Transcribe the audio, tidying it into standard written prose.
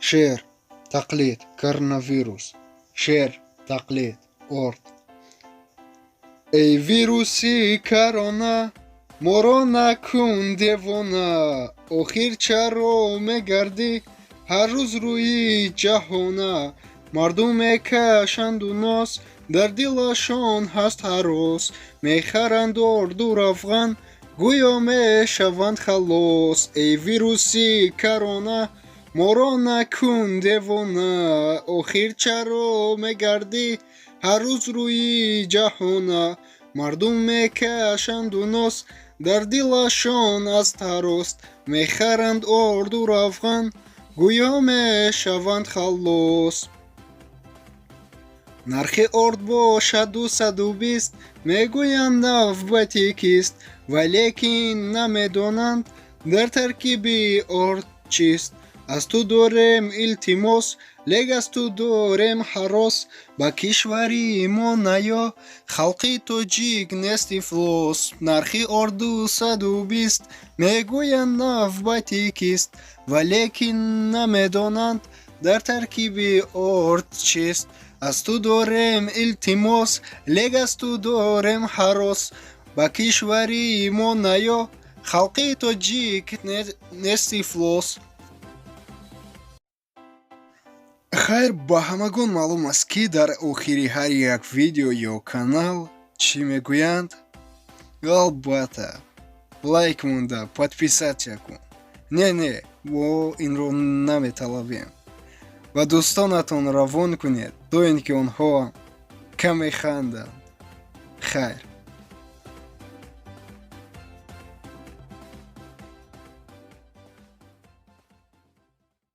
شعر، تقلید، коронавирус. شعر، تقلید، орд. ای ویروسی کرونا моро накун девона, охир чаро мегардӣ ҳар рӯз рӯи ҷаҳона. мардум мекашанду нос, дар дилашон ҳаст ҳарос. мехаранд орду равған, гӯё мешаванд халос. эй вируси корона моро накун девона, охир чаро мегардӣ ҳар рӯз рӯи ҷаҳона. мардум мекашанду нос, дар дилашон аст ҳарост. мехаранд орду равған, гӯё мешаванд халос. нархи орд бошад 220, мегӯянд навбати кист, валекин намедонанд дар таркиби орд чист. аз ту дорем илтимос, лек аз ту дорем ҳарос. ба кишвари мо наё, халқи тоҷик нест ифлос. нархи орд 220, мегӯянд навбати кист, валекин намедонанд дар таркиби орд чист. аз ту дорем илтимос, лек аз ту дорем ҳарос. ба кишвари мо наё, халқи тоҷик нест ифлос. хайр, ба ҳамагон маълум аст ки дар охири ҳар як видео ё канал чӣ мегӯянд? албатта лайк монда, подписатсия кун. Не, мо инро наметалабем. ва дӯстонатон равон кунед, то ин ки онҳо каме ханданд. хайр.